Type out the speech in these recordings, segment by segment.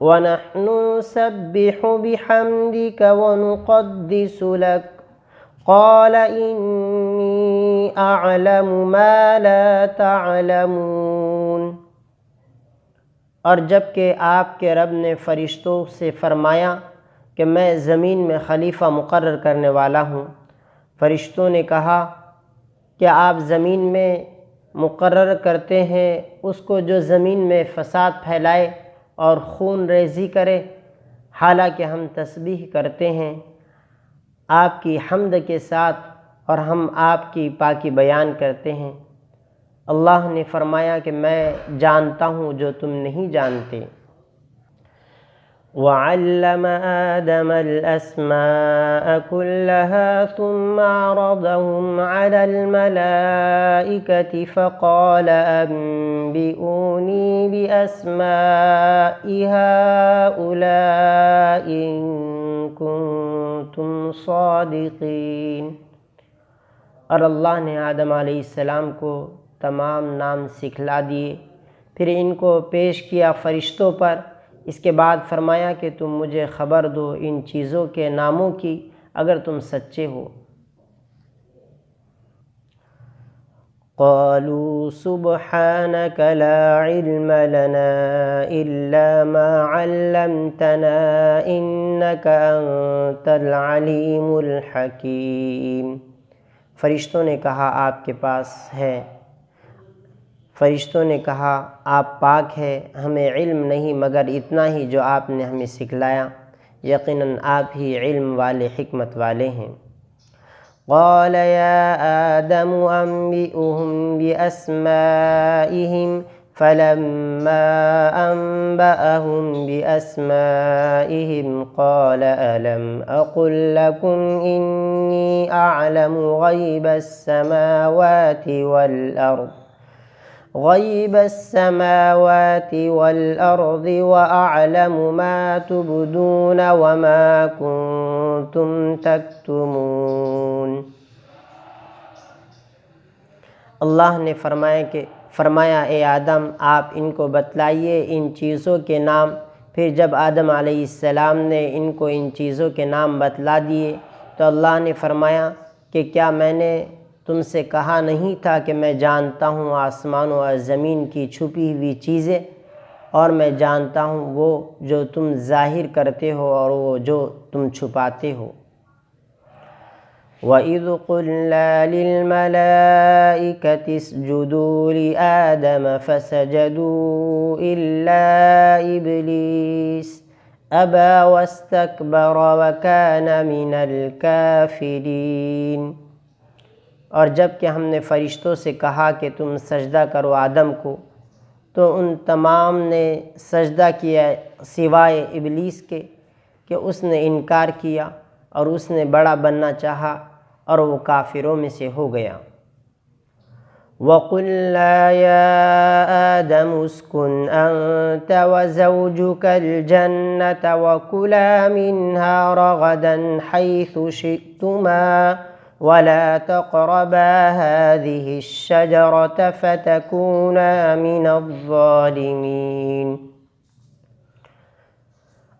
وَنَحْنُ نُسَبِّحُ بِحَمْدِكَ وَنُقَدِّسُ لَكَ قَالَ إِنِّي أَعْلَمُ مَا لَا تَعْلَمُونَ۔ اور جب کہ آپ کے رب نے فرشتوں سے فرمایا کہ میں زمین میں خلیفہ مقرر کرنے والا ہوں، فرشتوں نے کہا کہ آپ زمین میں مقرر کرتے ہیں اس کو جو زمین میں فساد پھیلائے اور خون ریزی کرے، حالانکہ ہم تسبیح کرتے ہیں آپ کی حمد کے ساتھ اور ہم آپ کی پاکی بیان کرتے ہیں۔ اللہ نے فرمایا کہ میں جانتا ہوں جو تم نہیں جانتے۔ وَعَلَّمَ آدَمَ الْأَسْمَاءَ كُلَّهَا ثُمَّ عَرَضَهُمْ عَلَى الْمَلَائِكَةِ فَقَالَ أَنبِئُونِي بِأَسْمَاءِ هَؤُلَاءِ إِن كُنتُمْ صَادِقِينَ۔ اور اللہ نے آدم علیہ السلام کو تمام نام سکھلا دیے، پھر ان کو پیش کیا فرشتوں پر، اس کے بعد فرمایا کہ تم مجھے خبر دو ان چیزوں کے ناموں کی اگر تم سچے ہو۔ قالوا سبحانك لا علم لنا إلا ما علمتنا إنك أنت العليم الحكيم۔ فرشتوں نے کہا آپ کے پاس ہے، فرشتوں نے کہا آپ پاک ہے، ہمیں علم نہیں مگر اتنا ہی جو آپ نے ہمیں سکھلایا، یقیناً آپ ہی علم والے حکمت والے ہیں۔ قال يا آدم أنبئهم بأسمائهم فلما أنبأهم بأسمائهم قال ألم أقل لكم إني أعلم غيب السماوات والأرض وأعلم ما تبدون وما كنتم تكتمون۔ اللہ نے فرمایا اے آدم آپ ان کو بتلائیے ان چیزوں کے نام۔ پھر جب آدم علیہ السلام نے ان کو ان چیزوں کے نام بتلا دیے تو اللہ نے فرمایا کہ کیا میں نے تم سے کہا نہیں تھا کہ میں جانتا ہوں آسمانوں اور زمین کی چھپی ہوئی چیزیں، اور میں جانتا ہوں وہ جو تم ظاہر کرتے ہو اور وہ جو تم چھپاتے ہو۔ وَإِذْ قُلْنَا لِلْمَلَائِكَةِ اسْجُدُوا لِآدَمَ فَسَجَدُوا إِلَّا إِبْلِيسَ أَبَى وَاسْتَكْبَرَ وَكَانَ مِنَ الْكَافِرِينَ۔ اور جب کہ ہم نے فرشتوں سے کہا کہ تم سجدہ کرو آدم کو، تو ان تمام نے سجدہ کیا سوائے ابلیس کے کہ اس نے انکار کیا اور اس نے بڑا بننا چاہا اور وہ کافروں میں سے ہو گیا۔ وَقُلْنَا يَا آدَمُ اسْكُنْ أَنْتَ وَزَوْجُكَ الْجَنَّةَ وَكُلَا مِنْهَا رَغَدًا حَيْثُ شِئْتُمَا وَلَا تَقْرَبَا هَذِهِ الشَّجَرَةَ فَتَكُونَا مِنَ الظَّالِمِينَ۔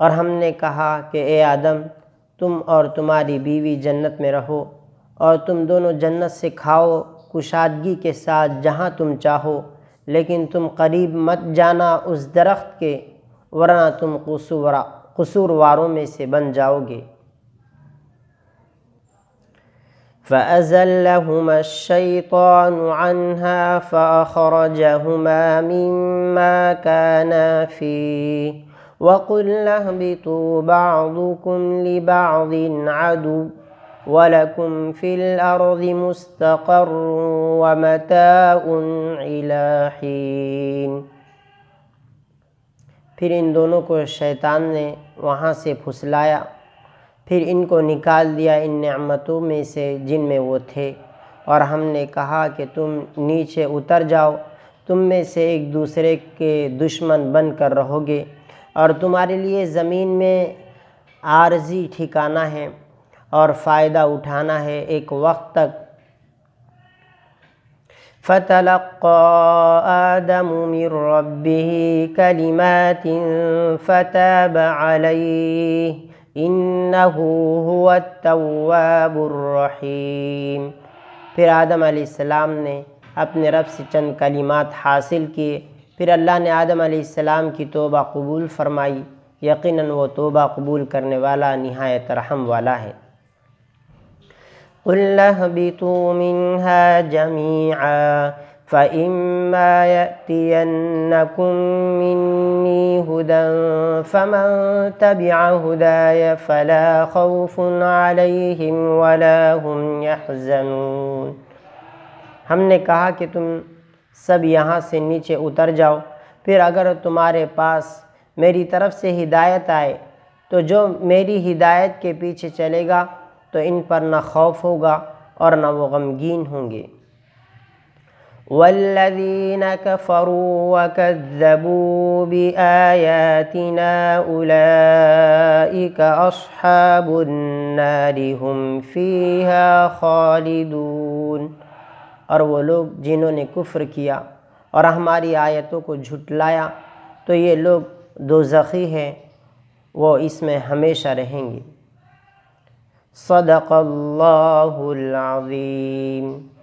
اور ہم نے کہا کہ اے آدم تم اور تمہاری بیوی جنت میں رہو اور تم دونوں جنت سے کھاؤ کشادگی کے ساتھ جہاں تم چاہو، لیکن تم قریب مت جانا اس درخت کے ورنہ تم قصورواروں میں سے بن جاؤ گے۔ فَأَزَلَّهُمَا الشَّيْطَانُ عَنْهَا فَأَخْرَجَهُمَا مِمَّا كَانَا فِيهِ وَقُلْنَا اهْبِطُوا بَعْضُكُمْ لِبَعْضٍ عَدُوٌّ وَلَكُمْ فِي الْأَرْضِ مُسْتَقَرٌّ وَمَتَاعٌ إِلَىٰ حِينٍ۔ پھر ان دونوں کو شیطان نے وہاں سے پھسلایا، پھر ان کو نکال دیا ان نعمتوں میں سے جن میں وہ تھے، اور ہم نے کہا کہ تم نیچے اتر جاؤ، تم میں سے ایک دوسرے کے دشمن بن کر رہو گے، اور تمہارے لیے زمین میں عارضی ٹھکانہ ہے اور فائدہ اٹھانا ہے ایک وقت تک، فتلقى آدم من ربه كلمات فتاب عليه إنه هو التواب الرحیم۔ پھر آدم علیہ السلام نے اپنے رب سے چند کلمات حاصل کیے، پھر اللہ نے آدم علیہ السلام کی توبہ قبول فرمائی، یقیناً وہ توبہ قبول کرنے والا نہایت رحم والا ہے۔ قُلْنَا اهْبِطُوا مِنْهَا جَمِيعًا فَإِمَّا يَأْتِيَنَّكُم مِّنِّي هُدًى فَمَن تَبِعَ هُدَايَ فَلَا خَوْفٌ عَلَيْهِمْ وَلَا هُمْ يَحْزَنُونَ۔ ہم نے کہا کہ تم سب یہاں سے نیچے اتر جاؤ، پھر اگر تمہارے پاس میری طرف سے ہدایت آئے تو جو میری ہدایت کے پیچھے چلے گا تو ان پر نہ خوف ہوگا اور نہ وہ غمگین ہوں گے۔ وَالَّذِينَ كَفَرُوا وَكَذَّبُوا بِآيَاتِنَا أُولَئِكَ أَصْحَابُ النَّارِ هُمْ فِيهَا خَالِدُونَ۔ اور وہ لوگ جنہوں نے کفر کیا اور ہماری آیتوں کو جھٹلایا تو یہ لوگ دوزخی ہیں، وہ اس میں ہمیشہ رہیں گے۔ صدق اللہ العظیم۔